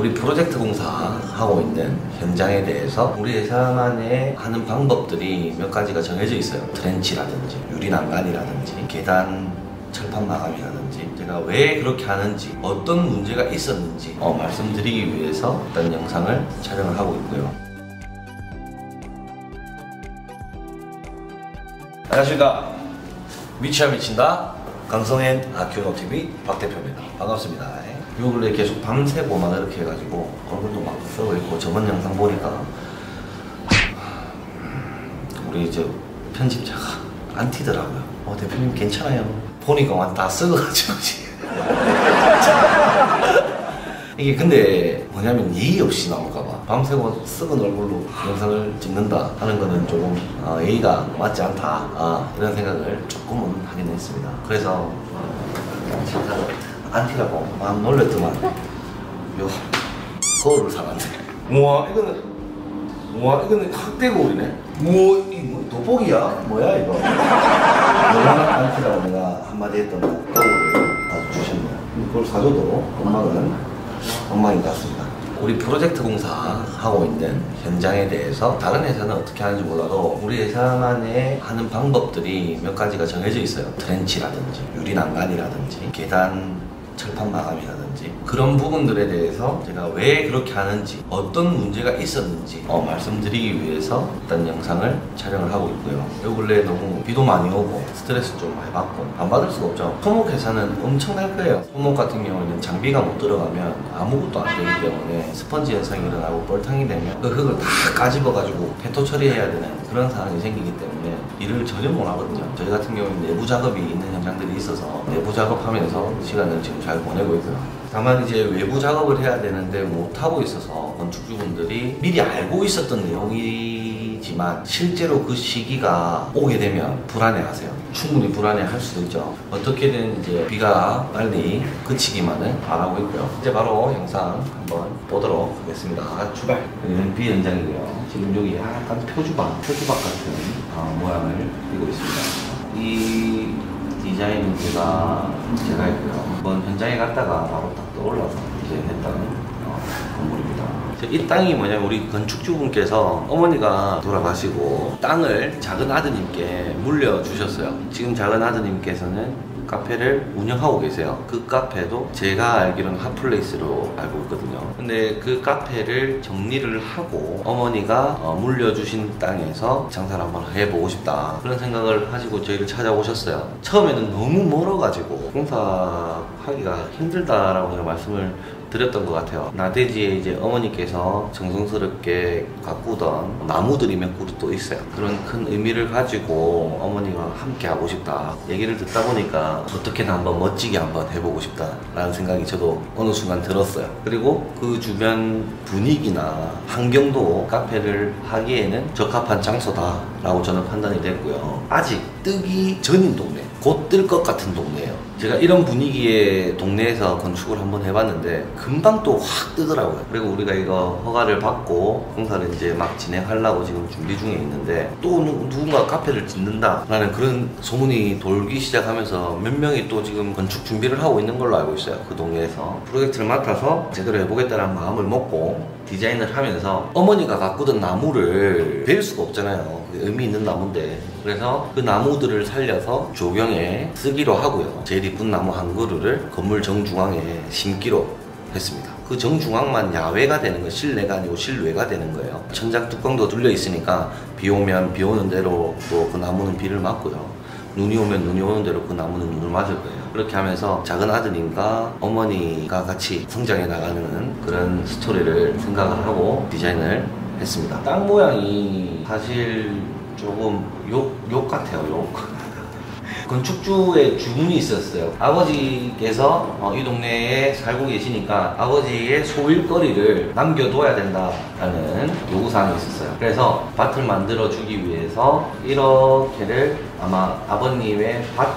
우리 프로젝트 공사하고 있는 현장에 대해서 우리 회사만의 하는 방법들이 몇 가지가 정해져 있어요. 트렌치라든지 유리난간이라든지 계단 철판 마감이라든지 제가 왜 그렇게 하는지 어떤 문제가 있었는지 말씀드리기 위해서 어떤 영상을 촬영을 하고 있고요. 안녕하십니까. 미치야 미친다 강성현 아큐노TV 박 대표입니다. 반갑습니다. 요 근래 계속 밤새고 막 이렇게 해가지고 얼굴도 막 썩어있고 저번 영상 보니까 우리 이제 편집자가 안 튀더라고요. 대표님 괜찮아요. 보니까 완전 다 썩어가지고 이게 근데 뭐냐면 예의 없이 나올까봐 밤새고 썩은 얼굴로 영상을 찍는다 하는 거는 조금 예의가 맞지 않다 이런 생각을 조금은 하긴 했습니다. 그래서 안티라고 막 놀랬더만 요 거울을 사놨네. 우와 이거는 학대거울이네. 이거 돋보기야? 뭐야 이거? 얼마나 안티라고 내가 한마디 했던 거울을 주셨네요. 그걸 사줘도 엉망인 것 같습니다. 우리 프로젝트 공사하고 있는 현장에 대해서 다른 회사는 어떻게 하는지 몰라도 우리 회사만의 하는 방법들이 몇 가지가 정해져 있어요. 트렌치라든지 유리난간이라든지 계단 철판 마감이라든지 그런 부분들에 대해서 제가 왜 그렇게 하는지 어떤 문제가 있었는지 말씀드리기 위해서 일단 영상을 촬영을 하고 있고요. 요 근래 너무 비도 많이 오고 스트레스 좀 많이 받고 안 받을 수가 없죠. 소목 회사는 엄청날 거예요. 소목 같은 경우는 장비가 못 들어가면 아무것도 안 되기 때문에 스펀지 현상이 일어나고 뻘탕이 되면 그 흙을 다 까집어 가지고 페토 처리해야 되는 그런 상황이 생기기 때문에 일을 전혀 못 하거든요. 저희 같은 경우는 내부 작업이 있는 현장들이 있어서 내부 작업하면서 시간을 지금 잘 보내고 있고요. 다만 이제 외부 작업을 해야 되는데 못하고 있어서 건축주분들이 미리 알고 있었던 내용이지만 실제로 그 시기가 오게 되면 불안해하세요. 충분히 불안해할 수도 있죠. 어떻게든 이제 비가 빨리 그치기만은 바라고 있고요. 이제 바로 영상 한번 보도록 하겠습니다. 출발! 여기는 비 현장이고요. 지금 여기 약간 표주박 같은 모양을 띄고 있습니다. 이 디자인은 제가 했고요. 한번 현장에 갔다가 바로 딱 떠올라서 이제 했던 건물입니다. 이 땅이 뭐냐면 우리 건축주분께서 어머니가 돌아가시고 땅을 작은 아드님께 물려주셨어요. 지금 작은 아드님께서는 카페를 운영하고 계세요. 그 카페도 제가 알기로는 핫플레이스로 알고 있거든요. 근데 그 카페를 정리를 하고 어머니가 물려주신 땅에서 장사를 한번 해보고 싶다 그런 생각을 하시고 저희를 찾아오셨어요. 처음에는 너무 멀어가지고 공사하기가 힘들다라고 제가 말씀을 드렸던 것 같아요. 나대지에 이제 어머니께서 정성스럽게 가꾸던 나무들이 몇 그루 또 있어요. 그런 큰 의미를 가지고 어머니와 함께 하고 싶다 얘기를 듣다 보니까 어떻게든 한번 멋지게 한번 해보고 싶다 라는 생각이 저도 어느 순간 들었어요. 그리고 그 주변 분위기나 환경도 카페를 하기에는 적합한 장소다 라고 저는 판단이 됐고요. 아직 뜨기 전인 동네, 곧 뜰 것 같은 동네예요. 제가 이런 분위기의 동네에서 건축을 한번 해봤는데 금방 또 확 뜨더라고요. 그리고 우리가 이거 허가를 받고 공사를 이제 막 진행하려고 지금 준비 중에 있는데 또 누군가 카페를 짓는다 라는 그런 소문이 돌기 시작하면서 몇 명이 또 지금 건축 준비를 하고 있는 걸로 알고 있어요. 그 동네에서 프로젝트를 맡아서 제대로 해보겠다는 마음을 먹고 디자인을 하면서 어머니가 가꾸던 나무를 베일 수가 없잖아요. 의미 있는 나무인데 그래서 그 나무들을 살려서 조경에 쓰기로 하고요. 제일 이쁜 나무 한 그루를 건물 정중앙에 심기로 했습니다. 그 정중앙만 야외가 되는 거예요. 실내가 아니고 실외가 되는 거예요. 천장 뚜껑도 뚫려 있으니까 비 오면 비 오는 대로 또 그 나무는 비를 맞고요. 눈이 오면 눈이 오는 대로 그 나무는 눈을 맞을 거예요. 그렇게 하면서 작은 아드님과 어머니가 같이 성장해 나가는 그런 스토리를 생각을 하고 디자인을 했습니다. 땅 모양이 사실 조금 욕 같아요. 욕. 건축주의 주문이 있었어요. 아버지께서 이 동네에 살고 계시니까 아버지의 소일거리를 남겨둬야 된다라는 요구사항이 있었어요. 그래서 밭을 만들어 주기 위해서 1억회를 아마 아버님의 밭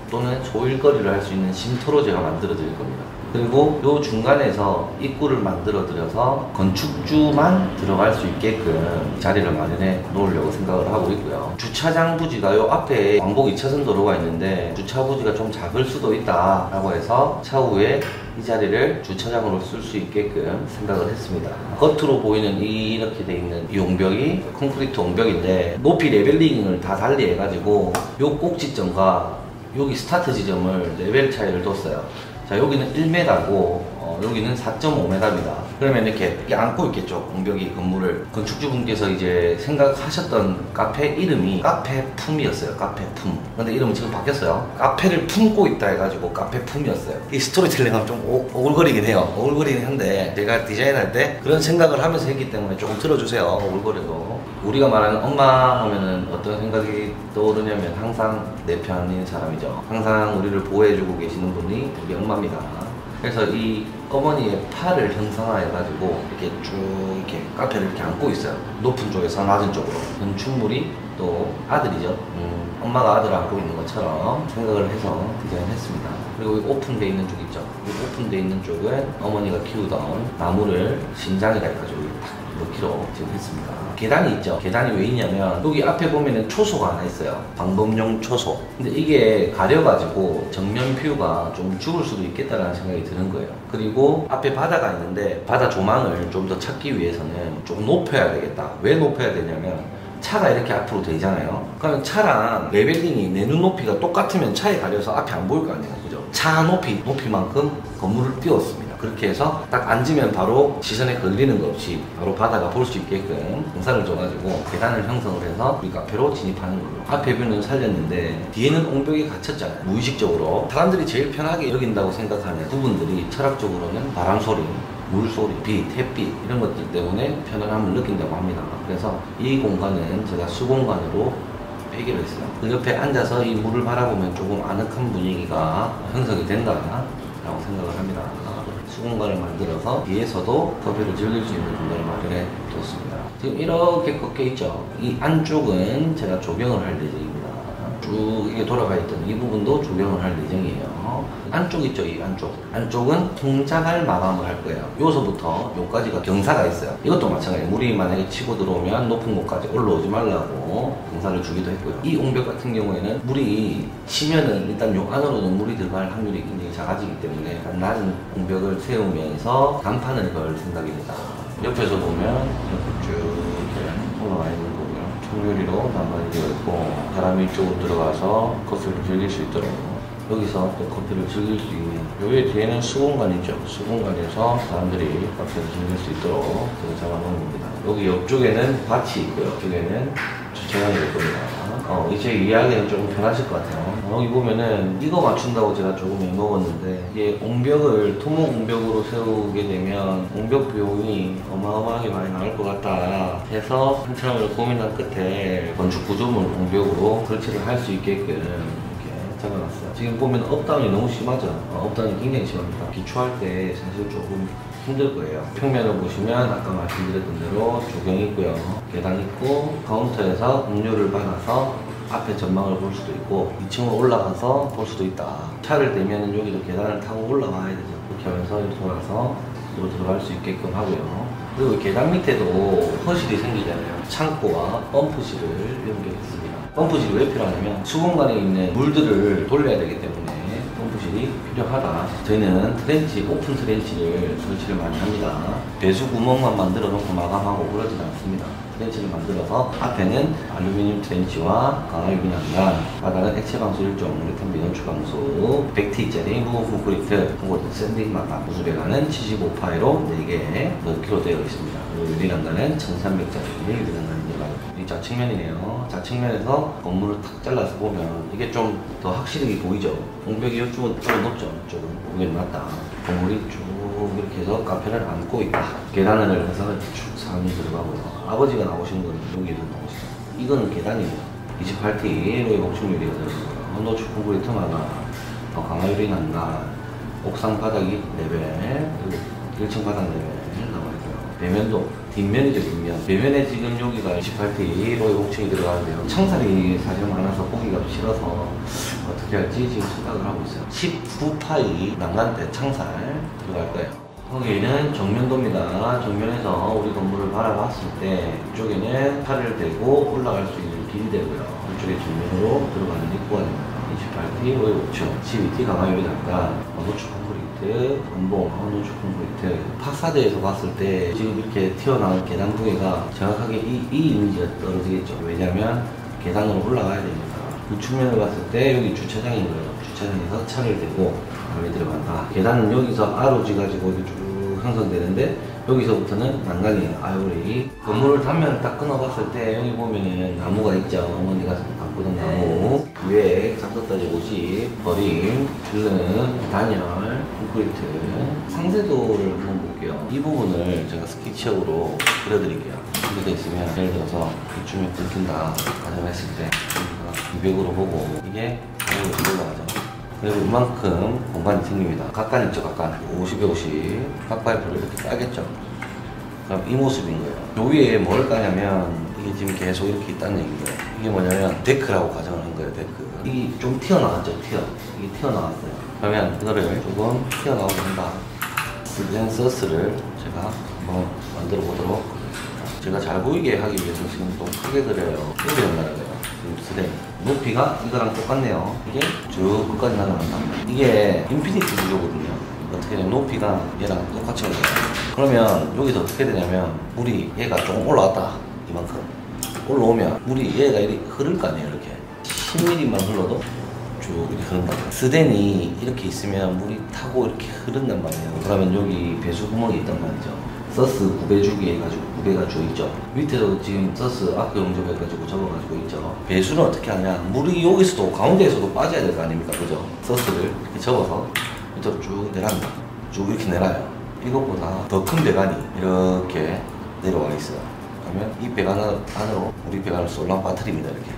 또는 소일거리를 할 수 있는 쉼터로 제가 만들어 드릴 겁니다. 그리고 요 중간에서 입구를 만들어 드려서 건축주만 들어갈 수 있게끔 자리를 마련해 놓으려고 생각을 하고 있고요. 주차장 부지가 요 앞에 왕복 2차선 도로가 있는데 주차 부지가 좀 작을 수도 있다 라고 해서 차후에 이 자리를 주차장으로 쓸 수 있게끔 생각을 했습니다. 겉으로 보이는 이렇게 돼 있는 이 옹벽이 콘크리트 옹벽인데 높이 레벨링을 다 달리 해가지고 요 꼭지점과 여기 스타트 지점을 레벨 차이를 뒀어요. 자, 여기는 1m고 여기는 4.5m입니다. 그러면 이렇게 안고 있겠죠, 옹벽이 건물을. 건축주분께서 이제 생각하셨던 카페 이름이 카페품이었어요. 카페품. 근데 이름은 지금 바뀌었어요. 카페를 품고 있다 해가지고 카페품이었어요. 이 스토리텔링하면 좀 오글거리긴 해요. 오글거리긴 한데 제가 디자인할 때 그런 생각을 하면서 했기 때문에 조금 들어주세요. 오글거려도. 우리가 말하는 엄마 하면은 어떤 생각이 떠오르냐면 항상 내 편인 사람이죠. 항상 우리를 보호해주고 계시는 분이 우리 엄마입니다. 그래서 이 어머니의 팔을 형상화해가지고 이렇게 쭉 이렇게 카페를 이렇게 안고 있어요. 높은 쪽에서 낮은 쪽으로. 건축물이 또 아들이죠. 엄마가 아들을 안고 있는 것처럼 생각을 해서 디자인했습니다. 그리고 오픈되어 있는 쪽 있죠. 이 오픈되어 있는 쪽은 어머니가 키우던 나무를 신장이라 해가지고 탁 넣기로 지금 했습니다. 계단이 있죠. 계단이 왜 있냐면 여기 앞에 보면은 초소가 하나 있어요. 방범용 초소. 근데 이게 가려가지고 정면 뷰가 좀 죽을 수도 있겠다라는 생각이 드는 거예요. 그리고 앞에 바다가 있는데 바다 조망을 좀 더 찾기 위해서는 좀 높여야 되겠다. 왜 높여야 되냐면 차가 이렇게 앞으로 되잖아요. 그러면 차랑 레벨링이 내 눈높이가 똑같으면 차에 가려서 앞이 안 보일 거 아니에요. 그죠? 차 높이만큼 건물을 띄웠습니다. 그렇게 해서 딱 앉으면 바로 시선에 걸리는 것 없이 바로 바다가 볼 수 있게끔 공사를 줘가지고 계단을 형성을 해서 우리 카페로 진입하는 걸로. 앞에 뷰는 살렸는데 뒤에는 옹벽이 갇혔잖아요. 무의식적으로 사람들이 제일 편하게 여긴다고 생각하는 부분들이 철학적으로는 바람소리, 물소리, 빛, 햇빛 이런 것들 때문에 편안함을 느낀다고 합니다. 그래서 이 공간은 제가 수공간으로 빼기로 했어요. 그 옆에 앉아서 이 물을 바라보면 조금 아늑한 분위기가 형성이 된다라고 생각을 합니다. 수공간을 만들어서 뒤에서도 커피를 즐길 수 있는 공간을 마련해 뒀습니다. 지금 이렇게 꺾여 있죠. 이 안쪽은 제가 조경을 할 예정입니다. 쭉 이게 돌아가 있던 이 부분도 조경을 할 예정이에요. 안쪽 있죠, 이 안쪽. 안쪽은 통자갈 마감을 할 거예요. 요서부터 요까지가 경사가 있어요. 이것도 마찬가지예요. 물이 만약에 치고 들어오면 높은 곳까지 올라오지 말라고 경사를 주기도 했고요. 이 옹벽 같은 경우에는 물이 치면은 일단 요 안으로는 물이 들어갈 확률이 굉장히 작아지기 때문에 낮은 옹벽을 세우면서 간판을 걸 생각입니다. 옆에서 보면 이렇게 쭉 이렇게 올라와 있는 거고요. 청유리로 난간이 되어 있고 바람이 이쪽으로 들어가서 커피를 즐길 수 있도록 여기서 또 커피를 즐길 수 있는 여기 뒤에는 수공간이죠. 수공간에서 사람들이 커피를 즐길 수 있도록 잡아놓은 겁니다. 여기 옆쪽에는 밭이 있고요. 옆쪽에는 주차장이 될 겁니다. 이제 이해하기는 조금 편하실 것 같아요. 여기 보면은 이거 맞춘다고 제가 조금 애먹었는데 이게 옹벽을 토목 옹벽으로 세우게 되면 옹벽 비용이 어마어마하게 많이 나올 것 같다 해서 한참을 고민한 끝에 건축 구조물 옹벽으로 설치를 할 수 있게끔 이렇게 적어놨어요. 지금 보면 업다운이 너무 심하죠. 업다운이 굉장히 심합니다. 기초할 때 사실 조금 힘들 거예요. 평면을 보시면 아까 말씀드렸던 대로 조경이 있고요. 계단 있고 카운터에서 음료를 받아서 앞에 전망을 볼 수도 있고 2층으로 올라가서 볼 수도 있다. 차를 대면 여기도 계단을 타고 올라가야 되죠. 이렇게 하면서 이렇게 돌아서 이로 들어갈 수 있게끔 하고요. 그리고 계단 밑에도 허실이 생기잖아요. 창고와 펌프실을 연결했습니다. 펌프실이 왜 필요하냐면 수공간에 있는 물들을 돌려야 되기 때문에 펌프실이 필요하다. 저희는 트렌치, 오픈 트렌치를 설치를 많이 합니다. 배수 구멍만 만들어 놓고 마감하고 그러진 않습니다. 트렌치를 만들어서 앞에는 알루미늄 트렌치와 강화유리 난간, 바닥은 액체 방수 1종, 리탄 비건축 방수, 100T짜리 무브 콘크리트, 그리고 샌딩 마감, 무술에 가는 75파이로 4개 넣기로 되어 있습니다. 그리고 유리 난간은 1300짜리 유리 난간입니다. 이 좌측면이네요. 좌측면에서 건물을 탁 잘라서 보면 이게 좀 더 확실히 보이죠. 옹벽이 이쪽은 좀 높죠. 이쪽은 보기엔 낮다. 건물이 쭉 이렇게 해서 카페를 안고 있다. 계단을 해서 쭉 사람이 들어가고요. 아버지가 나오신 건 여기로 나오시죠. 이거는 계단이에요. 28T로의 목축유리가 들어있고요. 노축 콘크리트 마감, 강화유리 난간, 옥상 바닥이 레벨, 그리고 1층 바닥 레벨 나와 있고요. 배면도 뒷면이죠. 뒷면. 배면에 지금 여기가 28T 로이 옥층이 들어가는데요. 창살이 사실 많아서 보기가 싫어서 어떻게 할지 지금 생각을 하고 있어요. 19파이 난간대 창살 들어갈 거예요. 여기는 정면도입니다. 정면에서 우리 건물을 바라봤을 때 이쪽에는 팔을 대고 올라갈 수 있는 길이 되고요. 이쪽에 정면으로 들어가는 입구가 됩니다. 28T 로이 옥층 12T 강화유리 난간 노축 콘크리트 건봉 노축 콘크리트 파사드에서 봤을 때 지금 이렇게 튀어나온 계단 부위가 정확하게 이 이미지가 떨어지겠죠. 왜냐면 계단으로 올라가야 됩니다. 그 측면을 봤을 때 여기 주차장인 거예요. 주차장에서 차를 대고 안에 들어간다. 계단은 여기서 아로지 가지고 이렇게 쭉 형성되는데 여기서부터는 난간이에요. 아유리. 건물을 단면을 딱 끊어봤을 때 여기 보면은 나무가 있죠. 어머니가 갖고던 나무. 위에 잡섰다지 50, 버림, 필름, 단열, 콘크리트. 상세도를 한번 볼게요. 이 부분을 제가 스케치업으로 그려드릴게요. 이렇게 돼 있으면 예를 들어서 이쯤에 끊긴다 가정했을 때 200으로 보고 이게 450 올라가죠. 그리고 이만큼 공간이 생깁니다. 각간 있죠, 각간. 50에 50. 각 파이프를 이렇게 까겠죠. 그럼 이 모습인 거예요. 요 위에 뭘 까냐면, 이게 지금 계속 이렇게 있다는 얘기예요. 이게 뭐냐면, 데크라고 가정을 한 거예요, 데크. 이게 좀 튀어나왔죠, 이게 튀어나왔어요. 그러면 이거를 조금 튀어나오게 한다. 스덴 서스를 제가 한번 만들어 보도록 하겠습니다. 제가 잘 보이게 하기 위해서 지금 좀 크게 그려요. 이렇게 연결해요. 스덴. 높이가 이거랑 똑같네요. 이게 쭉 끝까지 날아간다. 이게 인피니티 구조거든요. 어떻게 되냐면 높이가 얘랑 똑같이 올라가요. 그러면 여기서 어떻게 되냐면 물이 얘가 조금 올라왔다. 이만큼. 올라오면 물이 얘가 이렇게 흐를 거 아니에요. 이렇게 10mm만 흘러도 쭉 이렇게 흐른다. 스덴이 이렇게 있으면 물이 타고 이렇게 흐른단 말이에요. 그러면 여기 배수 구멍이 있단 말이죠. 서스 9배 주기 해가지고 9배가 주어있죠. 밑에도 지금 서스 아크 용접해가지고 접어가지고 있죠. 배수는 어떻게 하냐, 물이 여기서도 가운데에서도 빠져야 될 거 아닙니까, 그죠? 서스를 이렇게 접어서 밑으로 쭉 내랍니다. 쭉 이렇게 내놔요. 이것보다 더 큰 배관이 이렇게 내려와 있어요. 그러면 이 배관 안으로 우리 배관을 쏠라 빠뜨립니다. 이렇게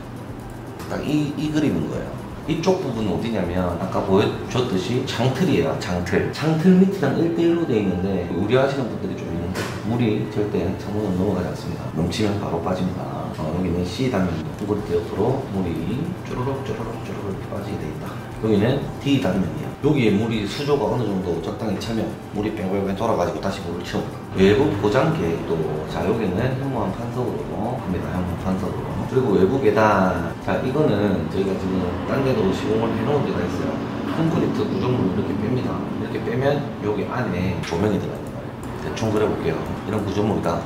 딱 이 그림인 거예요. 이쪽 부분은 어디냐면 아까 보여줬듯이 장틀이에요. 장틀 밑이랑 1대1로 되어 있는데 우려하시는 분들이 좀 있는데 물이 절대 창문은 넘어가지 않습니다. 넘치면 바로 빠집니다. 여기는 C 단면도 콘크리트 옆으로 물이 쪼르륵 이렇게 빠지게 되어 있다. 여기는 D 단면이에요. 여기에 물이 수조가 어느 정도 적당히 차면 물이 뺑뺑뺑 돌아가지고 다시 물을 채웁니다. 외부 포장 계획도 자 여기는 현무암 판석으로 합니다. 현무암 판석으로. 그리고 외부 계단, 자 이거는 저희가 지금 딴 데도 시공을 해놓은 데가 있어요. 콘크리트 구조물을 이렇게 뺍니다. 이렇게 빼면 여기 안에 조명이 들어가는 거예요. 대충 그려볼게요. 이런 구조물이다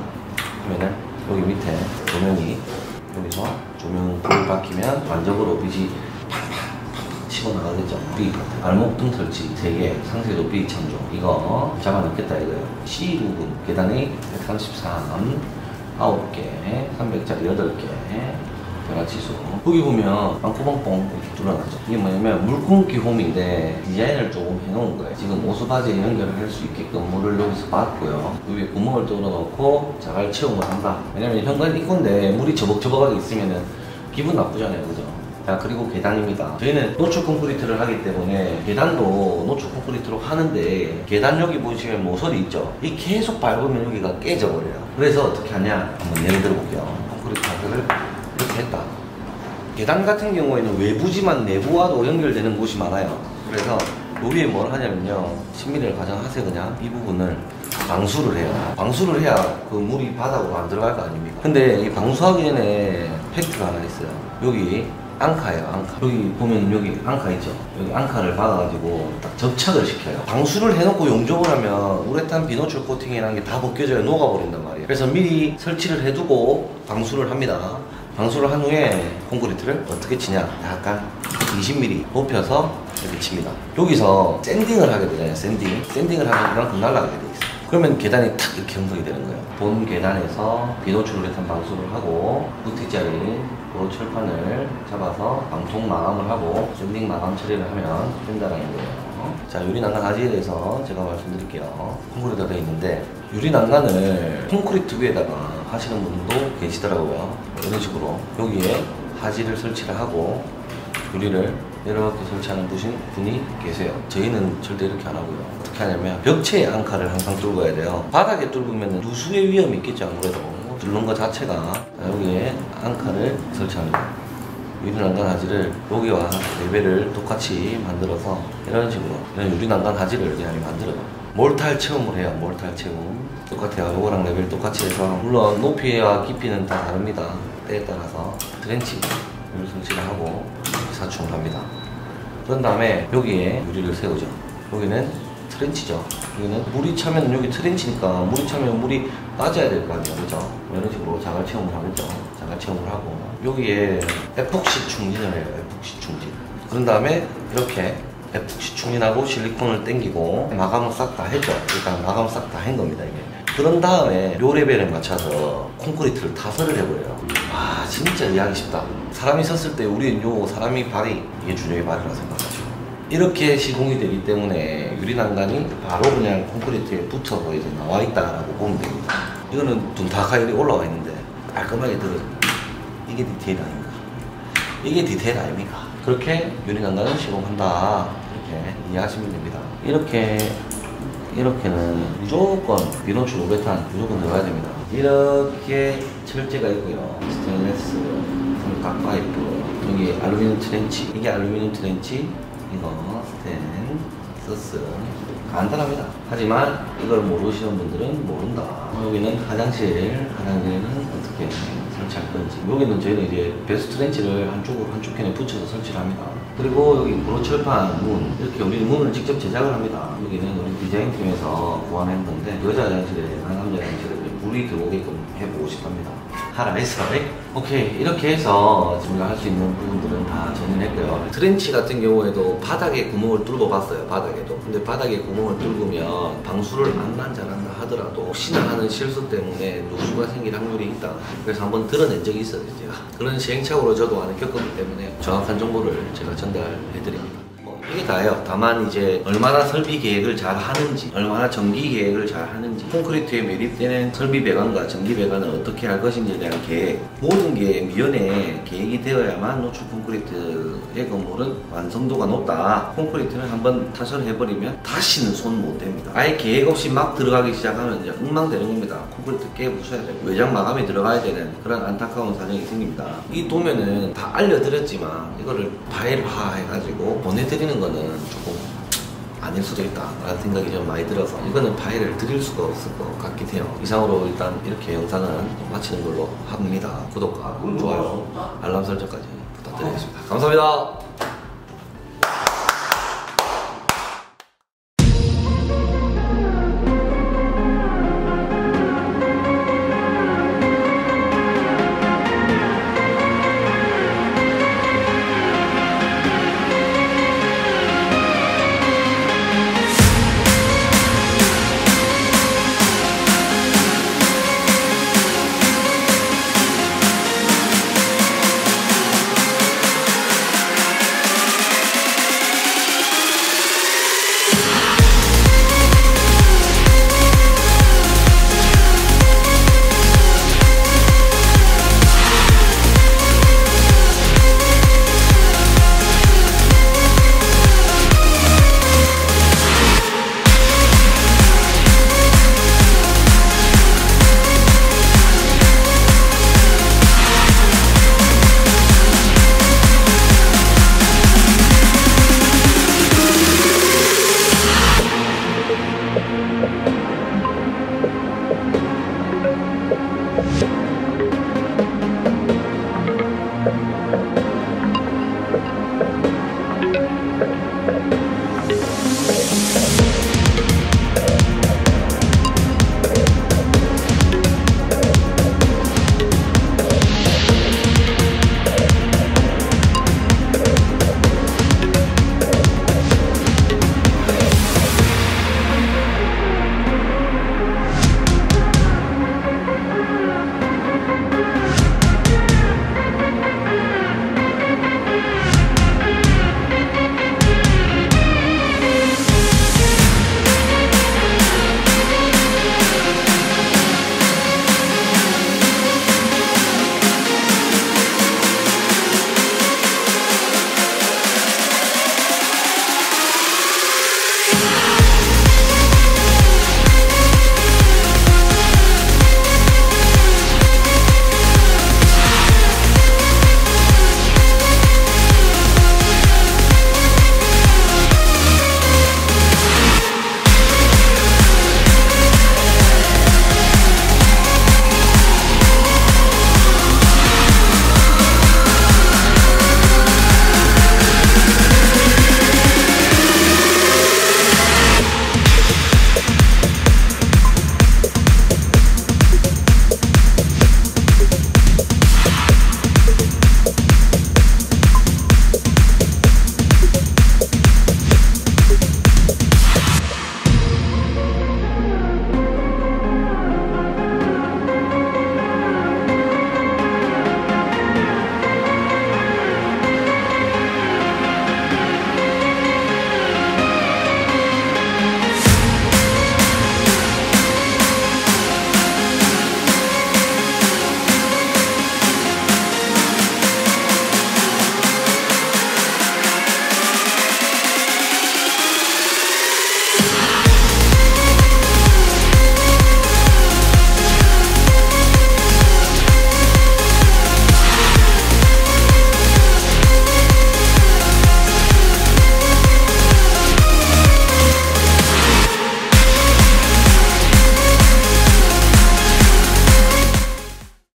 하면은 여기 밑에 조명이 여기서 조명 불을 밝히면 완적으로 빛이 팡팡 치고 나가겠죠. B 발목등 설치 3개, 상세도 B 참조. 이거 잡아넣겠다 이거예요. C 부분 계단이 133 9개, 300짜리 8개, 변화치수. 여기 보면 빵꾸뻥뻥 이렇게 뚫어놨죠. 이게 뭐냐면 물kum기 홈인데 디자인을 조금 해놓은 거예요. 지금 오수바지에 연결을 할 수 있게끔 물을 여기서 받고요. 여기에 구멍을 뚫어놓고 자갈 채움을 한다. 왜냐면 현관 입구인데 물이 저벅저벅하게 있으면은 기분 나쁘잖아요, 그죠? 자, 그리고 계단입니다. 저희는 노출 콘크리트를 하기 때문에 계단도 노출 콘크리트로 하는데 계단 여기 보시면 모서리 있죠? 이 계속 밟으면 여기가 깨져버려요. 그래서 어떻게 하냐 한번 예를 들어볼게요. 콘크리트 하드를 이렇게 했다. 계단 같은 경우에는 외부지만 내부와도 연결되는 곳이 많아요. 그래서 여기에 뭘 하냐면요, 10mm를 가정하세요. 그냥 이 부분을 방수를 해요. 방수를 해야 그 물이 바닥으로 안 들어갈 거 아닙니까? 근데 이 방수하기 전에 팩트가 하나 있어요. 여기 앙카예요, 앙카. 여기 보면 여기 앙카 있죠? 여기 앙카를 박아가지고 딱 접착을 시켜요. 방수를 해놓고 용접을 하면 우레탄 비노출 코팅이라는 게 다 벗겨져요. 녹아버린단 말이에요. 그래서 미리 설치를 해두고 방수를 합니다. 방수를 한 후에 콘크리트를 어떻게 치냐, 약간 20mm 높여서 이렇게 칩니다. 여기서 샌딩을 하게 되잖아요. 샌딩을 하면 그만큼 날아가게 돼 있어요. 그러면 계단이 탁 이렇게 형성이 되는 거예요. 본 계단에서 비노출 우레탄 방수를 하고 부티짜리 도로 철판을 잡아서 방통 마감을 하고 샌딩 마감 처리를 하면 된다라는 거예요. 자, 유리 난간 하지에 대해서 제가 말씀드릴게요. 콘크리트가 되어 있는데 유리 난간을 콘크리트 위에다가 하시는 분도 계시더라고요. 이런 식으로 여기에 하지를 설치를 하고 유리를 이렇게 설치하는 분이 계세요. 저희는 절대 이렇게 안 하고요. 어떻게 하냐면 벽체에 앙카를 항상 뚫고 가야 돼요. 바닥에 뚫으면 누수의 위험이 있겠죠. 아무래도 뚫는 것 자체가. 여기에 앙카를 설치합니다. 유리난간 하지를 여기와 레벨을 똑같이 만들어서 이런 식으로 이런 유리난간 하지를 그냥 만들어요. 몰탈 체험을 해요. 몰탈 체험 똑같아요. 요거랑 레벨 똑같이 해서 물론 높이와 깊이는 다 다릅니다. 때에 따라서 트렌치를 설치를 하고 사충을 합니다. 그런 다음에 여기에 유리를 세우죠. 여기는 트렌치죠. 여기는 물이 차면 여기 트렌치니까 물이 차면 물이 빠져야 될 거 아니에요. 그죠? 이런 식으로 자갈 체험을 하겠죠. 자갈 체험을 하고 여기에 에폭시 충진을 해요. 에폭시 충진. 그런 다음에 이렇게 에폭시 충진하고 실리콘을 당기고 마감을 싹 다 했죠. 일단 마감을 싹 다 한 겁니다. 이게. 그런 다음에 요 레벨에 맞춰서 콘크리트를 타설을 해버려요. 와 진짜 이해하기 쉽다. 사람이 섰을 때 우리는 요 사람이 발이 이게 준영의 발이라고 생각하죠. 이렇게 시공이 되기 때문에 유리난간이 바로 그냥 콘크리트에 붙어서 이제 나와 있다라고 보면 됩니다. 이거는 둔탁하게 올라와 있는데 깔끔하게 들어져. 이게 디테일 아닙니까? 이게 디테일 아닙니까? 그렇게 유리난간을 시공한다. 이렇게 이해하시면 됩니다. 이렇게는 무조건 비노출 5배탄 무조건 들어가야 됩니다. 이렇게 철제가 있고요. 스테인레스, 삼각 파이프, 여기 알루미늄 트렌치, 이게 알루미늄 트렌치, 이거 스텐, 서스 간단합니다. 하지만 이걸 모르시는 분들은 모른다. 여기는 화장실은 어떻게 설치할 건지. 여기는 저희는 이제 배수 트렌치를 한쪽 편에 붙여서 설치를 합니다. 그리고 여기 브로철판 문, 이렇게 우리는 문을 직접 제작을 합니다. 여기는 우리 디자인팀에서 고안한 건데 여자 화장실에 남자 화장실에 물이 들어오게끔 해보고 싶답니다. 하라 했어. 오케이, 이렇게 해서 우리가 할 수 있는 부분들은 다 정리했고요. 트렌치 같은 경우에도 바닥에 구멍을 뚫어 봤어요. 바닥에도. 근데 바닥에 구멍을 뚫으면 방수를 안만 잘한다 하더라도 혹시나 하는 실수 때문에 누수가 생길 확률이 있다. 그래서 한번 드러낸 적이 있어요. 제가 그런 시행착오를 저도 많이 겪었기 때문에 정확한 정보를 제가 전달해드립니다. 이게 다예요. 다만 이제 얼마나 설비 계획을 잘 하는지, 얼마나 전기 계획을 잘 하는지, 콘크리트에 매립되는 설비 배관과 전기 배관을 어떻게 할 것인지에 대한 계획, 모든 게 미연에 계획이 되어야만 노출 콘크리트의 건물은 완성도가 높다. 콘크리트는 한번 타설해버리면 다시는 손 못 댑니다. 아예 계획 없이 막 들어가기 시작하면 이제 엉망되는 겁니다. 콘크리트 깨 부숴야 되고 외장 마감이 들어가야 되는 그런 안타까운 사정이 생깁니다. 이 도면은 다 알려드렸지만 이거를 파일화 해가지고 보내드리는 거는 조금 아닐 수도 있다 라는 생각이 좀 많이 들어서 이거는 파일을 드릴 수가 없을 것 같긴 해요. 이상으로 일단 이렇게 영상은 마치는 걸로 합니다. 구독과 좋아요, 알람 설정까지 부탁드리겠습니다. 감사합니다.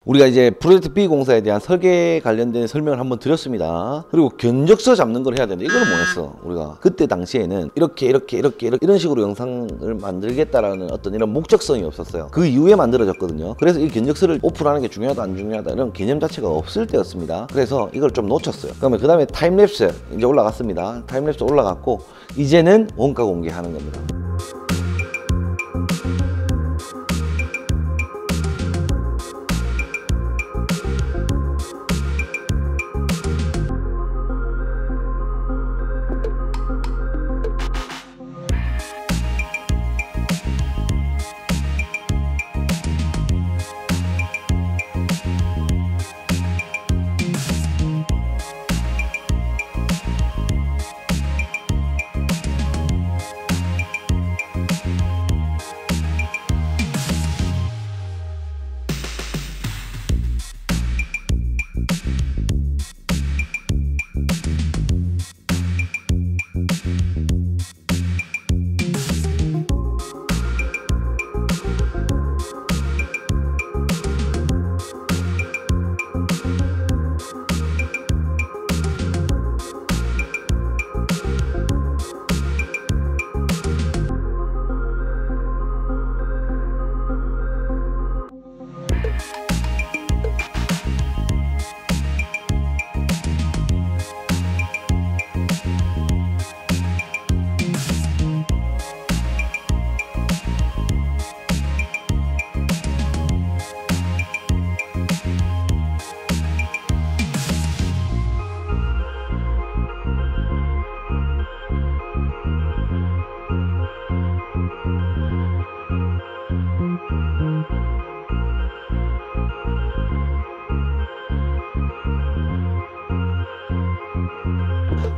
우리가 이제 프로젝트 B 공사에 대한 설계 관련된 설명을 한번 드렸습니다. 그리고 견적서 잡는 걸 해야 되는데 이거는 뭐였어? 우리가 그때 당시에는 이렇게 이런 식으로 영상을 만들겠다라는 어떤 이런 목적성이 없었어요. 그 이후에 만들어졌거든요. 그래서 이 견적서를 오픈하는 게 중요하다 안 중요하다 이런 개념 자체가 없을 때였습니다. 그래서 이걸 좀 놓쳤어요. 그러면 그 다음에 타임랩스 이제 올라갔습니다. 타임랩스 올라갔고 이제는 원가 공개하는 겁니다.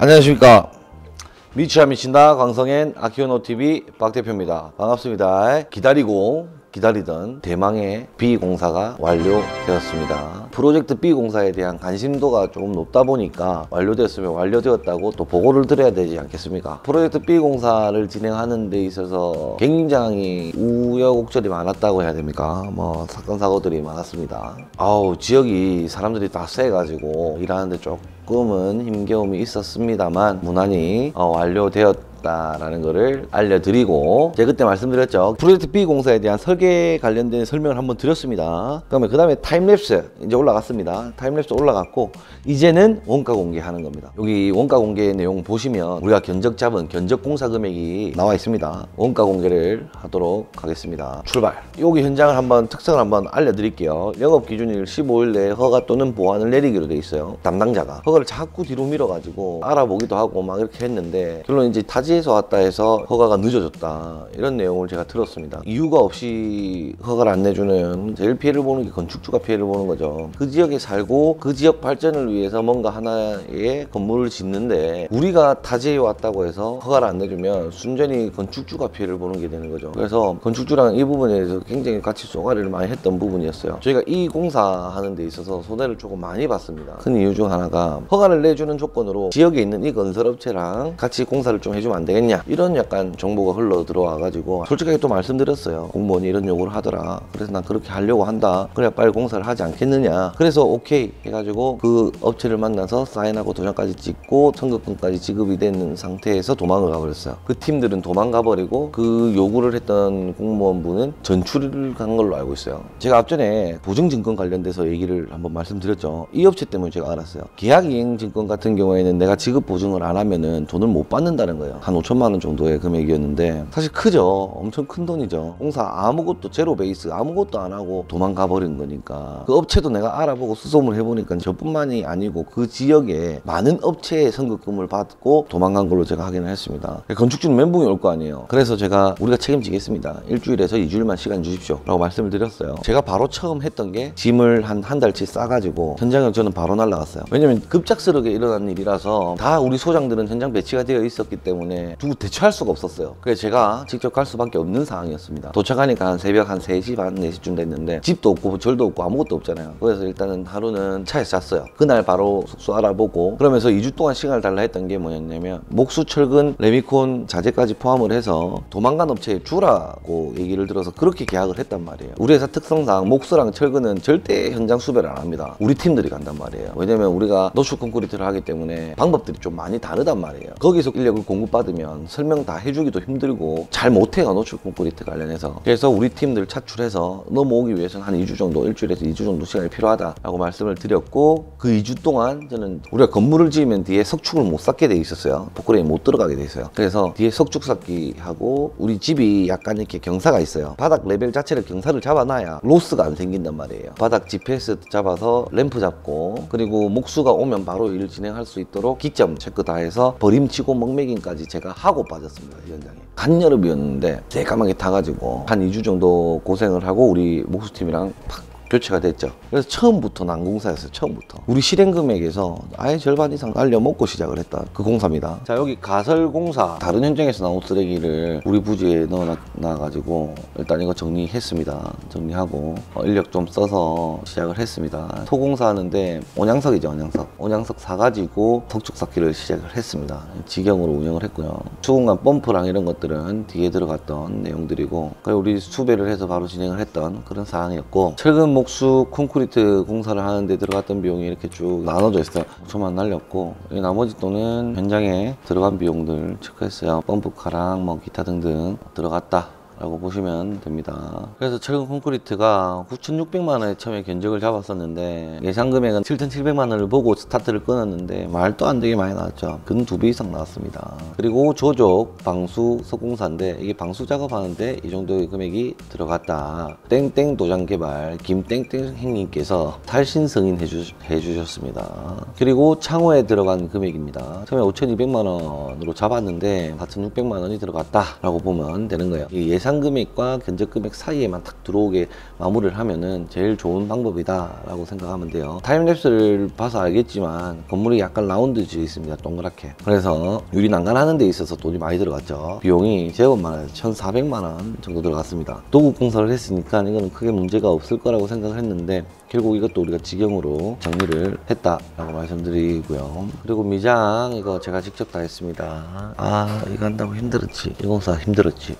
안녕하십니까. 미치야 미친다 광성엔 아키오노TV 박대표입니다. 반갑습니다. 기다리던 대망의 B공사가 완료되었습니다. 프로젝트 B공사에 대한 관심도가 조금 높다 보니까 완료되었으면 완료되었다고 또 보고를 드려야 되지 않겠습니까? 프로젝트 B공사를 진행하는 데 있어서 굉장히 우여곡절이 많았다고 해야 됩니까? 뭐 사건 사고들이 많았습니다. 지역이 사람들이 다 세가지고 일하는데 조금은 힘겨움이 있었습니다만 무난히 완료되었다라는 것을 알려드리고, 제가 그때 말씀드렸죠. 프로젝트 B 공사에 대한 설계 관련된 설명을 한번 드렸습니다. 그러면 그 다음에 타임랩스 이제 올라갔습니다. 타임랩스 올라갔고 이제는 원가 공개하는 겁니다. 여기 원가 공개 내용 보시면 우리가 견적 잡은 견적 공사 금액이 나와 있습니다. 원가 공개를 하도록 하겠습니다. 출발. 여기 현장을 한번 특성을 한번 알려드릴게요. 영업 기준일 15일 내에 허가 또는 보완을 내리기로 돼 있어요. 담당자가 허가를 자꾸 뒤로 밀어가지고 알아보기도 하고 막 이렇게 했는데, 결론 이제 타지에서 왔다 해서 허가가 늦어졌다 이런 내용을 제가 들었습니다. 이유가 없이 허가를 안 내주는 제일 피해를 보는 게 건축주가 피해를 보는 거죠. 그 지역에 살고 그 지역 발전을 위해서 뭔가 하나의 건물을 짓는데 우리가 타지에 왔다고 해서 허가를 안 내주면 순전히 건축주가 피해를 보는 게 되는 거죠. 그래서 건축주랑 이 부분에 대해서 굉장히 같이 쏘가리를 많이 했던 부분이었어요. 저희가 이 공사하는 데 있어서 손해를 조금 많이 봤습니다. 큰 이유 중 하나가 허가를 내주는 조건으로 지역에 있는 이 건설업체랑 같이 공사를 좀 해주면 안 되겠냐 이런 약간 정보가 흘러 들어와 가지고 솔직하게 또 말씀드렸어요. 공무원이 이런 요구를 하더라. 그래서 난 그렇게 하려고 한다. 그래야 빨리 공사를 하지 않겠느냐. 그래서 오케이 해가지고 그 업체를 만나서 사인하고 도장까지 찍고 청구권까지 지급이 되는 상태에서 도망을 가버렸어요. 그 팀들은 도망가 버리고 그 요구를 했던 공무원분은 전출을 간 걸로 알고 있어요. 제가 앞전에 보증증권 관련돼서 얘기를 한번 말씀드렸죠. 이 업체 때문에 제가 알았어요. 계약이행증권 같은 경우에는 내가 지급 보증을 안 하면은 돈을 못 받는다는 거예요. 한 5천만 원 정도의 금액이었는데 사실 크죠. 엄청 큰 돈이죠. 공사 아무것도 제로 베이스 아무것도 안 하고 도망가 버린 거니까. 그 업체도 내가 알아보고 수소문 해보니까 저뿐만이 아니고 그 지역에 많은 업체의 선급금을 받고 도망간 걸로 제가 확인을 했습니다. 건축주는 멘붕이 올 거 아니에요. 그래서 제가 우리가 책임지겠습니다. 일주일에서 2주일만 시간 주십시오 라고 말씀을 드렸어요. 제가 바로 처음 했던 게 짐을 한 달치 싸가지고 현장에 저는 바로 날라갔어요. 왜냐면 급작스럽게 일어난 일이라서 다 우리 소장들은 현장 배치가 되어 있었기 때문에 때문에 누구 대처할 수가 없었어요. 그래서 제가 직접 갈 수밖에 없는 상황이었습니다. 도착하니까 한 새벽 한 3시 반 4시쯤 됐는데 집도 없고 절도 없고 아무것도 없잖아요. 그래서 일단은 하루는 차에서 잤어요. 그날 바로 숙소 알아보고 그러면서 2주 동안 시간을 달라 했던 게 뭐였냐면 목수, 철근, 레미콘, 자재까지 포함을 해서 도망간 업체에 주라고 얘기를 들어서 그렇게 계약을 했단 말이에요. 우리 회사 특성상 목수랑 철근은 절대 현장 수배를 안 합니다. 우리 팀들이 간단 말이에요. 왜냐면 우리가 노출 콘크리트를 하기 때문에 방법들이 좀 많이 다르단 말이에요. 거기서 인력을 공급받으면 설명 다 해주기도 힘들고 잘 못해요, 노출 콘크리트 관련해서. 그래서 우리 팀들 차출해서 넘어오기 위해서는 한 2주 정도, 일주일에서 2주 정도 시간이 필요하다라고 말씀을 드렸고, 그 2주 동안 저는 우리가 건물을 지으면 뒤에 석축을 못 쌓게 돼 있었어요. 포크레인 못 들어가게 돼 있어요. 그래서 뒤에 석축 쌓기 하고, 우리 집이 약간 이렇게 경사가 있어요. 바닥 레벨 자체를 경사를 잡아놔야 로스가 안 생긴단 말이에요. 바닥 GPS 잡아서 램프 잡고, 그리고 목수가 오면 바로 일 진행할 수 있도록 기점 체크 다 해서 버림치고 먹매김까지 제가 하고 빠졌습니다. 현장에. 한여름이었는데 새까맣게 타가지고 한 2주 정도 고생을 하고 우리 목수팀이랑 팍 교체가 됐죠. 그래서 처음부터 난공사였어요. 처음부터 우리 실행 금액에서 아예 절반 이상 날려먹고 시작을 했다. 그 공사입니다. 자, 여기 가설공사 다른 현장에서 나온 쓰레기를 우리 부지에 넣어놔가지고 일단 이거 정리했습니다. 정리하고 인력 좀 써서 시작을 했습니다. 토공사 하는데 온양석이죠. 온양석 사가지고 석축 쌓기를 시작을 했습니다. 직영으로 운영을 했고요. 수공간 펌프랑 이런 것들은 뒤에 들어갔던 내용들이고, 그리고 우리 수배를 해서 바로 진행을 했던 그런 사항이었고, 철근 목수 콘크리트 공사를 하는데 들어갔던 비용이 이렇게 쭉 나눠져 있어요. 5천만 날렸고, 이 나머지 돈은 현장에 들어간 비용들 체크했어요. 펌프카랑 뭐 기타 등등 들어갔다 라고 보시면 됩니다. 그래서 철근 콘크리트가 9,600만 원에 처음에 견적을 잡았었는데 예상 금액은 7,700만 원을 보고 스타트를 끊었는데 말도 안 되게 많이 나왔죠. 근 2배 이상 나왔습니다. 그리고 조족, 방수, 석공사인데 이게 방수 작업하는데 이 정도의 금액이 들어갔다. 땡땡 도장 개발 김땡땡 행님께서 탈신 승인 해주셨습니다. 그리고 창호에 들어간 금액입니다. 처음에 5,200만 원으로 잡았는데 4,600만 원이 들어갔다 라고 보면 되는 거예요. 예상 금액과 견적 금액 사이에만 탁 들어오게 마무리를 하면은 제일 좋은 방법이다 라고 생각하면 돼요. 타임랩스를 봐서 알겠지만 건물이 약간 라운드지어 있습니다. 동그랗게. 그래서 유리 난간 하는 데 있어서 돈이 많이 들어갔죠. 비용이 제법 많아요. 1,400만 원 정도 들어갔습니다. 도급 공사를 했으니까 이거는 크게 문제가 없을 거라고 생각을 했는데 결국 이것도 우리가 직영으로 정리를 했다라고 말씀드리고요. 그리고 미장 이거 제가 직접 다 했습니다. 아, 이거 한다고 힘들었지. 이 공사 힘들었지.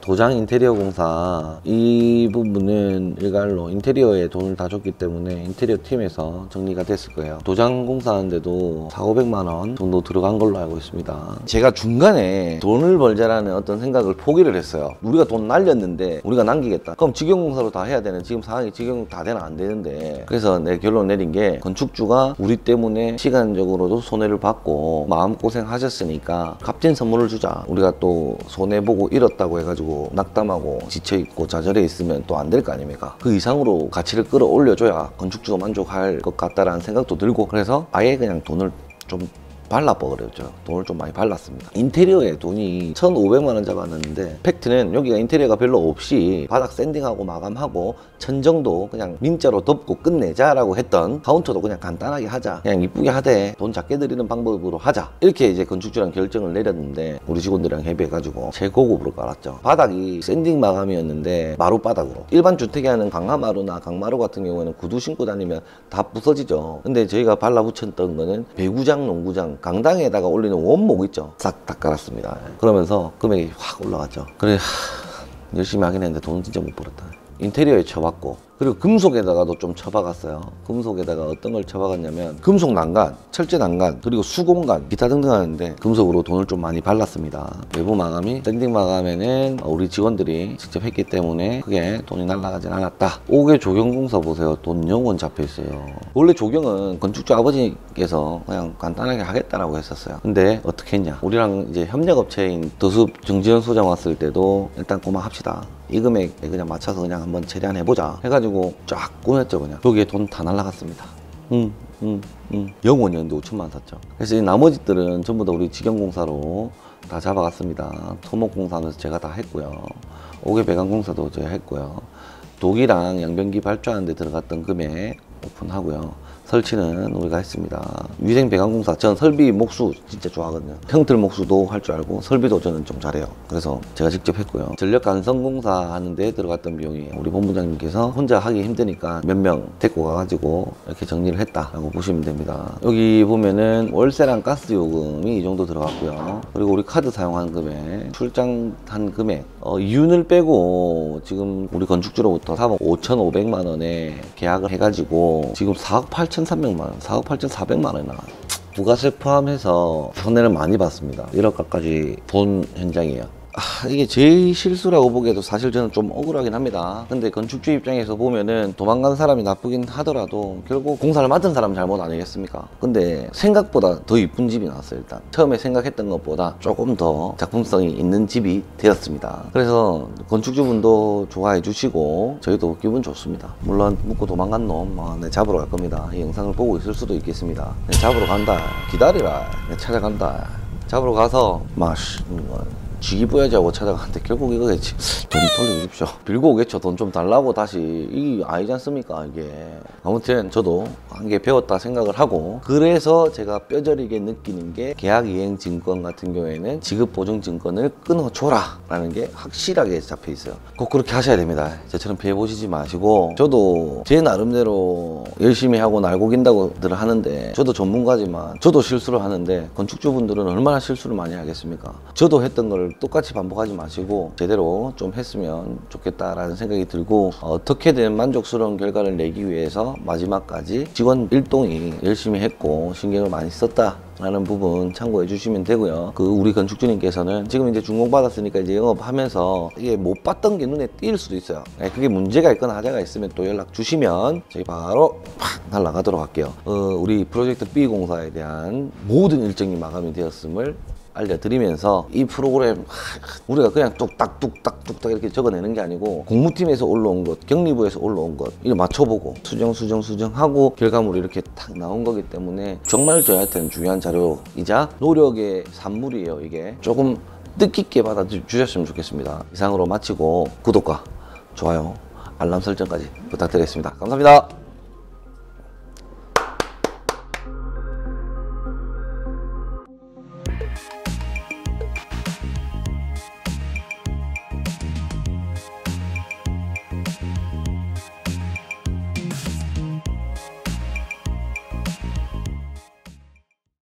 도장 인테리어 공사 이 부분은 일괄로 인테리어에 돈을 다 줬기 때문에 인테리어 팀에서 정리가 됐을 거예요. 도장 공사하는데도 4,500만 원 정도 들어간 걸로 알고 있습니다. 제가 중간에 돈을 벌자라는 어떤 생각을 포기를 했어요. 우리가 돈 날렸는데 우리가 남기겠다. 그럼 직영공사로 다 해야 되는, 지금 상황이 직영 다 되나 안 되는데, 그래서 내 결론 내린 게 건축주가 우리 때문에 시간적으로도 손해를 받고 마음고생 하셨으니까 값진 선물을 주자. 우리가 또 손해보고 잃었다고 해가지고 낙담하고 지쳐있고 좌절해 있으면 또 안 될 거 아닙니까? 그 이상으로 가치를 끌어올려줘야 건축주가 만족할 것 같다라는 생각도 들고, 그래서 아예 그냥 돈을 좀 발라버렸죠. 돈을 좀 많이 발랐습니다. 인테리어에 돈이 1,500만 원 잡았는데 팩트는 여기가 인테리어가 별로 없이 바닥 샌딩하고 마감하고 천정도 그냥 민자로 덮고 끝내자라고 했던, 카운터도 그냥 간단하게 하자, 그냥 이쁘게 하되 돈 작게 들이는 방법으로 하자, 이렇게 이제 건축주랑 결정을 내렸는데 우리 직원들이랑 협의해가지고 최고급으로 깔았죠. 바닥이 샌딩 마감이었는데 마루바닥으로, 일반 주택에 하는 강화마루나 강마루 같은 경우에는 구두 신고 다니면 다 부서지죠. 근데 저희가 발라붙였던 거는 배구장, 농구장, 강당에다가 올리는 원목 있죠. 싹 다 깔았습니다. 그러면서 금액이 확 올라갔죠. 그래, 열심히 하긴 했는데 돈은 진짜 못 벌었다. 인테리어에 쳐봤고, 그리고 금속에다가도 좀 쳐박았어요. 금속에다가 어떤 걸 쳐박았냐면 금속 난간, 철제 난간, 그리고 수공간, 기타 등등 하는데 금속으로 돈을 좀 많이 발랐습니다. 외부 마감이 샌딩 마감에는 우리 직원들이 직접 했기 때문에 크게 돈이 날아가진 않았다. 5개 조경공사 보세요. 돈 0원 잡혀 있어요. 원래 조경은 건축주 아버지께서 그냥 간단하게 하겠다라고 했었어요. 근데 어떻게 했냐, 우리랑 이제 협력업체인 더숲 정지현 소장 왔을 때도 일단 고마합시다. 이 금액에 그냥 맞춰서 그냥 한번 처리해보자 해가지고 쫙 꾸몄죠. 그냥 여기에 돈 다 날라갔습니다. 영원이었는데 5천만 원 샀죠. 그래서 이 나머지들은 전부 다 우리 직영공사로 다 잡아갔습니다. 토목공사는 제가 다 했고요. 5개 배관공사도 제가 했고요. 독이랑 양변기 발주하는 데 들어갔던 금액 오픈하고요. 설치는 우리가 했습니다. 위생 배관공사, 전 설비 목수 진짜 좋아하거든요. 형틀 목수도 할 줄 알고 설비도 저는 좀 잘해요. 그래서 제가 직접 했고요. 전력 간선공사 하는데 들어갔던 비용이 우리 본부장님께서 혼자 하기 힘드니까 몇 명 데리고 가가지고 이렇게 정리를 했다라고 보시면 됩니다. 여기 보면은 월세랑 가스 요금이 이 정도 들어갔고요. 그리고 우리 카드 사용한 금액, 출장한 금액, 이윤을 빼고 지금 우리 건축주로부터 4억 5,500만 원에 계약을 해가지고 지금 4억 8,300만 원, 4억 8,400만 원이나 부가세 포함해서 손해를 많이 봤습니다. 1억 가까이 본 현장이에요. 이게 제 실수라고 보기에도 사실 저는 좀 억울하긴 합니다. 근데 건축주 입장에서 보면은 도망간 사람이 나쁘긴 하더라도 결국 공사를 맡은 사람 잘못 아니겠습니까? 근데 생각보다 더 이쁜 집이 나왔어요. 일단 처음에 생각했던 것보다 조금 더 작품성이 있는 집이 되었습니다. 그래서 건축주분도 좋아해 주시고 저희도 기분 좋습니다. 물론 묻고 도망간 놈 네, 잡으러 갈 겁니다. 이 영상을 보고 있을 수도 있겠습니다. 네, 잡으러 간다, 기다리라, 네, 찾아간다. 잡으러 가서 쥐기 뿌야지하고 찾아가는데 결국 이거겠지. 돈 돌려주십시오. 빌고 오겠죠. 돈 좀 달라고 다시. 이게 아니지 않습니까 이게. 아무튼 저도 한 개 배웠다 생각을 하고, 그래서 제가 뼈저리게 느끼는 게 계약이행증권 같은 경우에는 지급보증증권을 끊어줘라 라는 게 확실하게 잡혀 있어요. 꼭 그렇게 하셔야 됩니다. 저처럼 피해 보시지 마시고. 저도 제 나름대로 열심히 하고 날고긴다고들 하는데, 저도 전문가지만 저도 실수를 하는데 건축주분들은 얼마나 실수를 많이 하겠습니까? 저도 했던 걸 똑같이 반복하지 마시고 제대로 좀 했으면 좋겠다라는 생각이 들고, 어떻게든 만족스러운 결과를 내기 위해서 마지막까지 직원 일동이 열심히 했고 신경을 많이 썼다 라는 부분 참고해 주시면 되고요. 우리 건축주님께서는 지금 이제 준공 받았으니까 이제 영업하면서 이게 못 봤던 게 눈에 띌 수도 있어요. 그게 문제가 있거나 하자가 있으면 또 연락 주시면 저희 바로 팍 날아가도록 할게요. 우리 프로젝트 B 공사에 대한 모든 일정이 마감이 되었음을 알려드리면서, 이 프로그램 우리가 그냥 뚝딱 이렇게 적어내는 게 아니고 공무팀에서 올라온 것, 경리부에서 올라온 것 이거 맞춰보고 수정하고 결과물이 이렇게 탁 나온 거기 때문에 정말 저희한테는 중요한 자료이자 노력의 산물이에요. 이게 조금 뜻깊게 받아주셨으면 좋겠습니다. 이상으로 마치고 구독과 좋아요, 알람 설정까지 부탁드리겠습니다. 감사합니다.